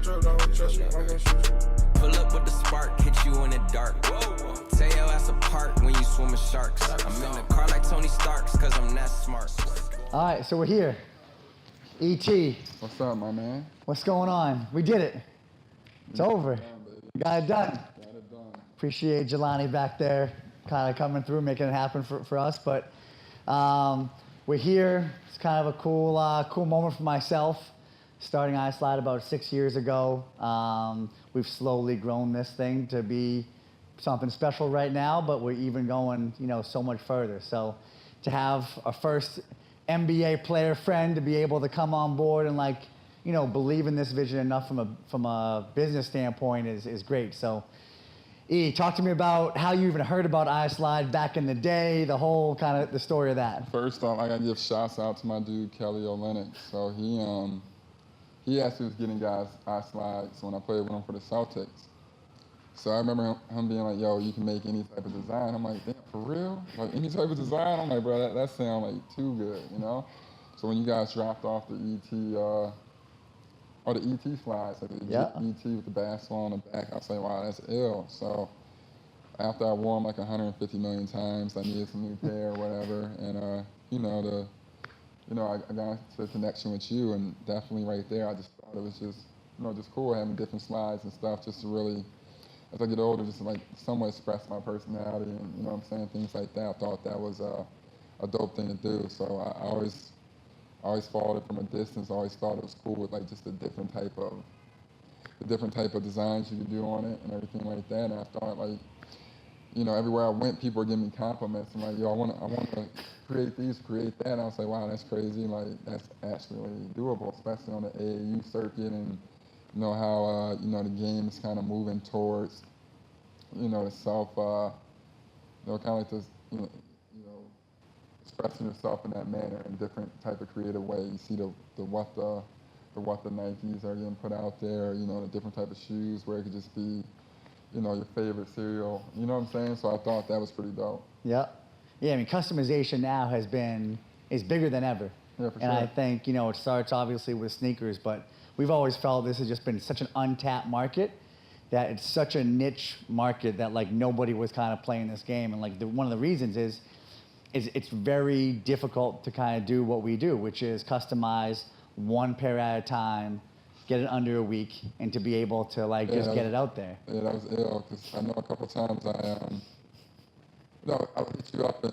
metro, don't trust you, I'm gonna shoot you. Pull up with the spark, hit you in the dark. Whoa. Tear your ass apart when you swim with sharks. I'm in the car like Tony Stark's, cause I'm that smart. All right, so we're here. E.T. What's up, my man? What's going on? We did it. It's over. We got it done. Got it done. Appreciate Jelani back there kind of coming through, making it happen for us. But we're here. It's kind of a cool moment for myself. Starting ISlide about 6 years ago. We've slowly grown this thing to be something special right now, but we're even going, so much further. So to have a first NBA player friend to be able to come on board and believe in this vision enough from a business standpoint is great. So E, talk to me about how you even heard about ISlide back in the day, the whole kind of the story of that. First off, I gotta give shouts out to my dude Kelly Olynyk. So he actually was getting guys ISlides when I played with him for the Celtics. So I remember him being like, yo, you can make any type of design. I'm like, damn, for real? Like any type of design? I'm like, bro, that sounds like too good, So when you guys dropped off the the ET slides, like the ET with the basketball on the back, I was like, wow, that's ill. So after I wore them like 150 million times, I needed some new pair or whatever. And, I got to a connection with you, and definitely right there, I just thought it was just cool having different slides and stuff, just to really, as I get older, just to like somewhat express my personality and things like that. I thought that was a dope thing to do. So I always followed it from a distance. I always thought it was cool with like just the different type of designs you could do on it and everything like that. And I thought everywhere I went, people were giving me compliments. I'm like, yo, I want to create that. And I was like, wow, that's crazy. Like, that's actually doable, especially on the AAU circuit, and how the game is kind of moving towards, the self, kind of like this, expressing yourself in that manner in different type of creative way. You see what the Nikes are getting put out there, the different type of shoes where it could just be, your favorite cereal, you know what I'm saying? So I thought that was pretty dope. Yeah. Yeah, I mean, customization now is bigger than ever. Yeah, for and sure. I think, it starts obviously with sneakers, but we've always felt this has just been such an untapped market, that it's such a niche market that nobody was kind of playing this game. And one of the reasons is it's very difficult to kind of do what we do, which is customize one pair at a time, get it under a week, and to be able to just get it out there. Yeah, that was ill, because I know a couple of times I would hit you up and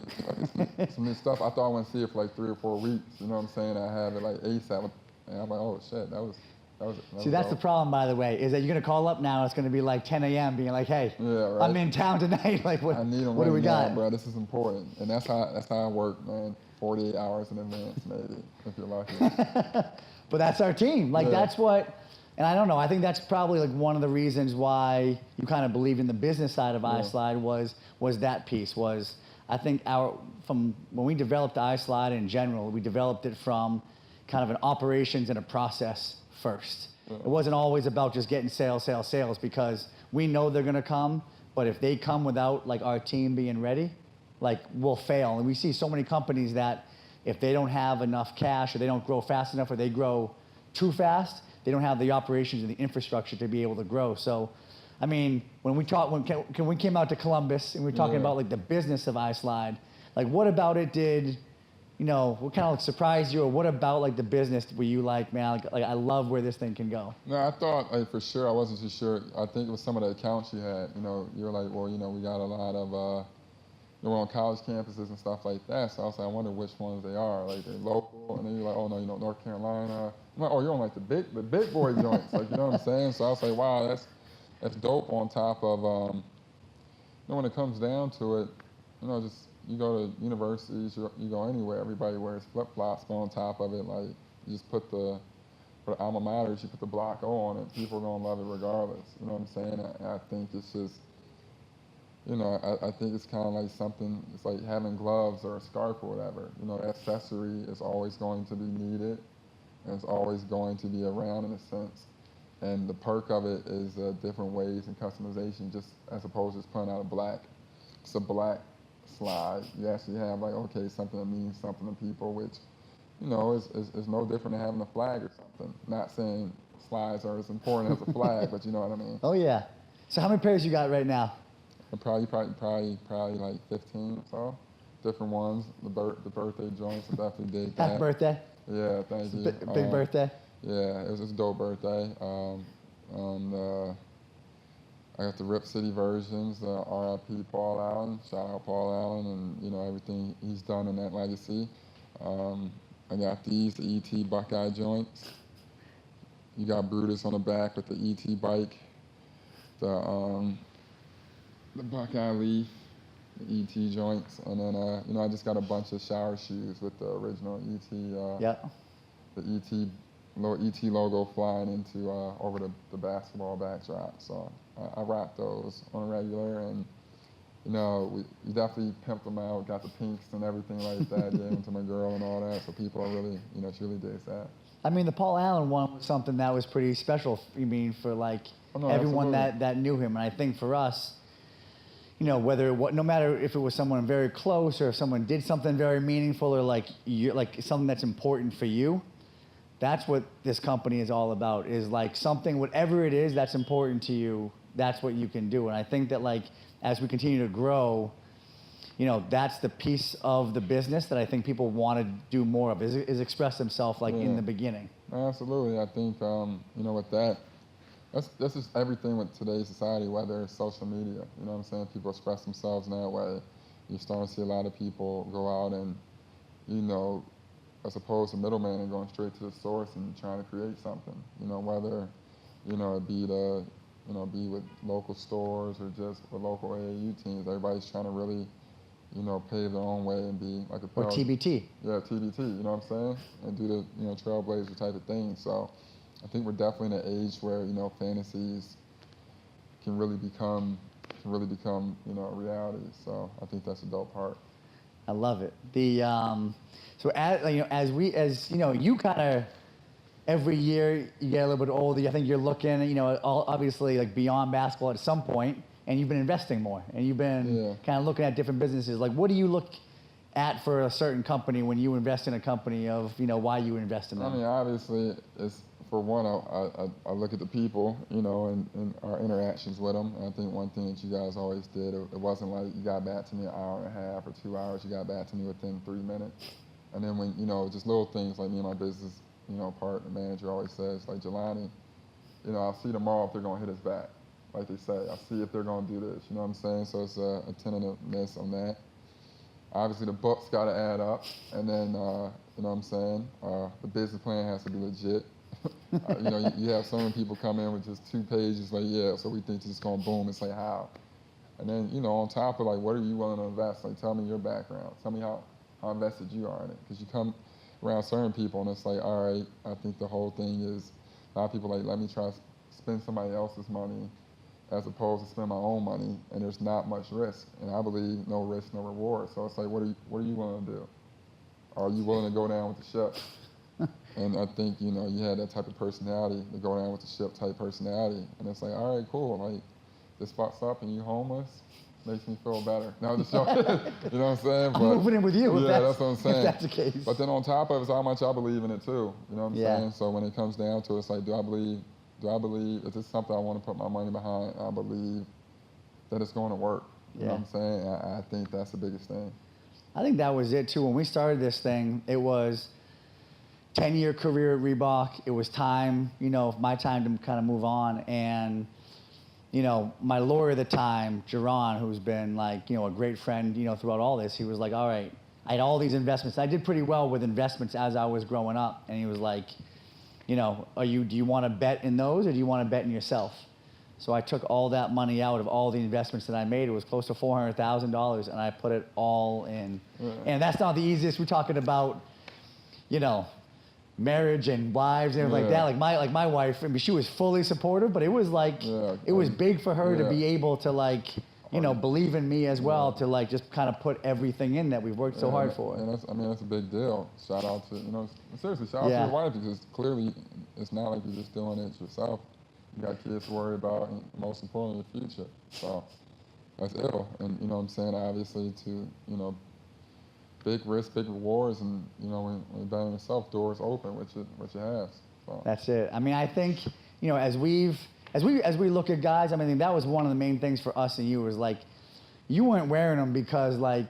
some new stuff. I thought I wouldn't see it for like 3 or 4 weeks. You know what I'm saying? I had it like ASAP, and I'm like, oh shit, that was. See, that's the problem, by the way, is that you're gonna call up now. It's gonna be like 10 a.m. being like, hey, yeah, right. I'm in town tonight. I need them what do we got, bro? This is important, and that's how I work, man. 48 hours in advance, maybe, if you're lucky. But that's our team. That's what, and I don't know, I think that's probably one of the reasons why you kind of believed in the business side of ISlide was that piece. I think from when we developed ISlide in general, we developed it from kind of an operations and a process first. It wasn't always about just getting sales, because we know they're gonna come, but if they come without our team being ready, we'll fail. And we see so many companies that if they don't have enough cash, or they don't grow fast enough, or they grow too fast, they don't have the operations and the infrastructure to be able to grow. So, I mean, when we came out to Columbus and we were talking about the business of ISlide, what about it did, what kind of surprised you, or what about the business were you man, I love where this thing can go? No, I thought for sure, I wasn't too sure. I think it was some of the accounts you had. You're like, well, we got a lot of. We're on college campuses and stuff like that. So I was like, I wonder which ones they are. They're local, and then you're like, oh no, North Carolina. I'm like, oh, you're on the big boy joints, you know what I'm saying? So I was like, wow, that's dope. On top of, when it comes down to it, just you go to universities, you go anywhere, everybody wears flip flops. Go on top of it, you just put for the alma maters, you put the block O on it. People are gonna love it regardless. You know what I'm saying? And I think it's just. I think it's kind of like something, it's like having gloves or a scarf or whatever. The accessory is always going to be needed, and it's always going to be around in a sense. And the perk of it is different ways and customization, just as opposed to just putting out it's a black slide. You actually have something that means something to people, which, is no different than having a flag or something. Not saying slides are as important as a flag, but you know what I mean. Oh yeah. So how many pairs you got right now? Probably like 15 or so. Different ones. The birthday joints, I definitely did that. Happy birthday. Yeah, thank you. Big birthday. Yeah, it was a dope birthday. I got the Rip City versions, R.I.P. Paul Allen, shout out Paul Allen, and you know everything he's done in that legacy. I got these, the E.T. Buckeye joints. You got Brutus on the back with the E.T. bike, the Buckeye Leaf, the E.T. joints, and then you know I just got a bunch of shower shoes with the original E.T. The E.T. E.T. logo flying into over the basketball backdrop. So I rock those on a regular, and you know we definitely pimped them out, got the pinks and everything like that, gave them to my girl and all that. So people are really, you know, she really digs that. I mean, the Paul Allen one was something that was pretty special. You mean for like everyone that knew him, and I think for us, you know, no matter if it was someone very close or if someone did something very meaningful or like something that's important for you. That's what this company is all about, is like something, whatever it is that's important to you, that's what you can do. And I think that like, as we continue to grow, you know, that's the piece of the business that I think people want to do more of, is express themselves like in the beginning. Absolutely. I think, you know, with that, that's just everything with today's society, whether it's social media, you know what I'm saying? People express themselves in that way. You're starting to see a lot of people go out and, you know, as opposed to middleman and going straight to the source and trying to create something, you know, whether, you know, it be be with local stores or just with local AAU teams. Everybody's trying to really, you know, pave their own way and be like a Or TBT. Yeah, TBT, you know what I'm saying? And do the, you know, trailblazer type of thing. So I think we're definitely in an age where, you know, fantasies can really become, you know, a reality. So I think that's a dope part. I love it. So as you know, you kind of every year you get a little bit older. I think you're looking, you know, obviously like beyond basketball at some point, and you've been investing more, and you've been kind of looking at different businesses. Like, what do you look at for a certain company when you invest in a company? Of, you know, why you invest in them? I mean, obviously, it's for one, I look at the people, you know, and our interactions with them. And I think one thing that you guys always did, it wasn't like you got back to me an hour and a half or 2 hours. You got back to me within 3 minutes. And then when, you know, just little things like me and my business, you know, partner, manager always says, like, Jelani, you know, I'll see tomorrow if they're going to hit us back. Like they say, I'll see if they're going to do this. You know what I'm saying? So it's a tentativeness on that. Obviously, the books got to add up. And then, you know what I'm saying? The business plan has to be legit. You know, you have some people come in with just 2 pages, like, yeah, so we think it's just going to boom. It's like, how? And then, you know, on top of, like, what are you willing to invest? Like, tell me your background. Tell me how invested you are in it. Because you come around certain people, and it's like, all right, I think the whole thing is, a lot of people like, let me try to spend somebody else's money as opposed to spend my own money, and there's not much risk. And I believe no risk, no reward. So it's like, what are you willing to do? Are you willing to go down with the ship? And I think, you know, you had that type of personality, the go down with the ship type personality. And it's like, all right, cool. Like, this fucks up and you homeless, makes me feel better. Now, just you know what I'm saying? I'm moving in with you. Yeah, that's what I'm saying. If that's the case. But then on top of it, it's how much I believe in it too. You know what I'm saying? So when it comes down to it, it's like, do I believe, is this something I want to put my money behind? I believe that it's going to work. You know what I'm saying? I think that's the biggest thing. I think that was it too. When we started this thing, it was 10-year career at Reebok. It was time, you know, my time to kind of move on. And, you know, my lawyer at the time, Jaron, who's been like, you know, a great friend, you know, throughout all this, he was like, all right, I had all these investments. I did pretty well with investments as I was growing up. And he was like, you know, do you want to bet in those or do you want to bet in yourself? So I took all that money out of all the investments that I made. It was close to $400,000, and I put it all in. And that's not the easiest. We're talking about, you know, marriage and wives and everything like that. Like my wife, I mean, she was fully supportive, but it was like, it was big for her to be able to, like, you know, believe in me as well, to like just kind of put everything in that we've worked so hard for. And that's a big deal. Shout out to, you know, seriously, shout out to your wife, because clearly it's not like you're just doing it yourself. You got kids to worry about, and most importantly, your future. So that's ill. And, you know what I'm saying, obviously to, you know, big risk, big rewards, and, you know, when you're betting yourself, doors open, which it has. So. That's it. I mean, I think, you know, as we look at guys, I mean, that was one of the main things for us and you was like, you weren't wearing them because like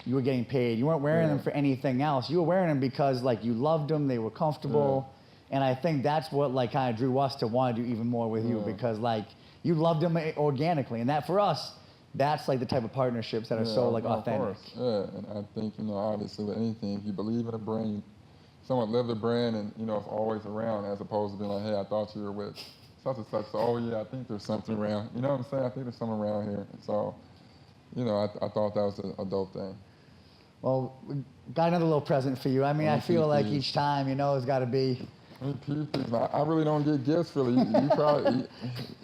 you were getting paid. You weren't wearing them for anything else. You were wearing them because like you loved them, they were comfortable. And I think that's what like kind of drew us to want to do even more with you because like you loved them organically. And that for us, that's like the type of partnerships that are so like authentic. Of course. Yeah, and I think, you know, obviously with anything, if you believe in a brand, someone live the brand and, you know, it's always around as opposed to being like, hey, I thought you were with such and such. So, oh yeah, I think there's something around. You know what I'm saying? I think there's something around here. So, you know, I thought that was a dope thing. Well, we got another little present for you. I mean, I feel like each time, you know, it's got to be. I really don't get gifts, really. You probably,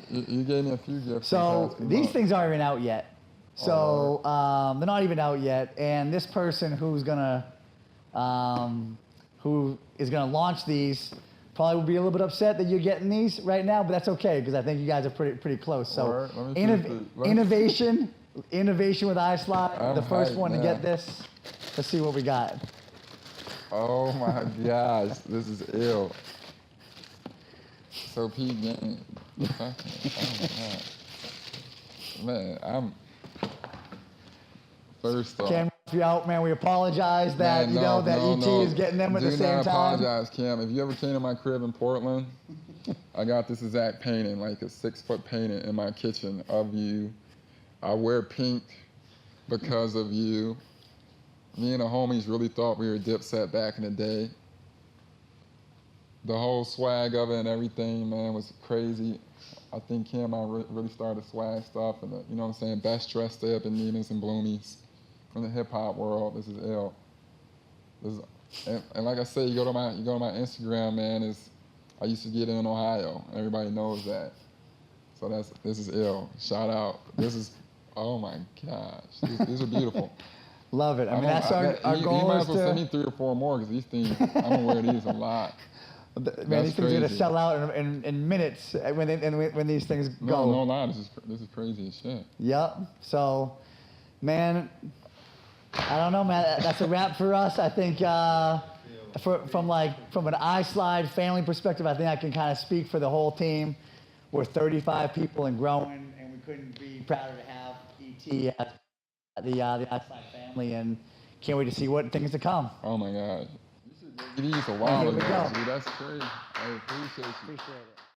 you gave me a few gifts. So these things aren't even out yet. So they're not even out yet. And this person who is gonna launch these probably will be a little bit upset that you're getting these right now, but that's okay because I think you guys are pretty close. So innovation with ISlide. The first one to get this. Let's see what we got. Oh my gosh, this is ill. So Pete, oh man, I'm first off. Cam, if you're out, man, we apologize that ET is getting them at the same time. Do not apologize, Cam. If you ever came to my crib in Portland, I got this exact painting, like a 6-foot painting in my kitchen of you. I wear pink because of you. Me and the homies really thought we were Dipset back in the day. The whole swag of it and everything, man, was crazy. I think Cam and I really started swag stuff, and you know what I'm saying, best dressed up in Nina's and Bloomies from the hip hop world. This is ill. And like I said, you go to my Instagram, man. I used to get in Ohio. Everybody knows that. So this is ill. Shout out. This is, oh my gosh, these are beautiful. Love it. I mean, that's our goal. You might as well send me 3 or 4 more because these things, I'm gonna wear these a lot. Man, these things are gonna sell out in minutes when these things go. No lie, this is crazy as shit. Yep. So, man, I don't know, man. That's a wrap for us. I think from an ISlide family perspective, I think I can kind of speak for the whole team. We're 35 people and growing, and we couldn't be prouder to have ET at the ISlide family, and can't wait to see what things to come. Oh my God. You should give these a while ago, dude. That's crazy. I appreciate you. Appreciate it.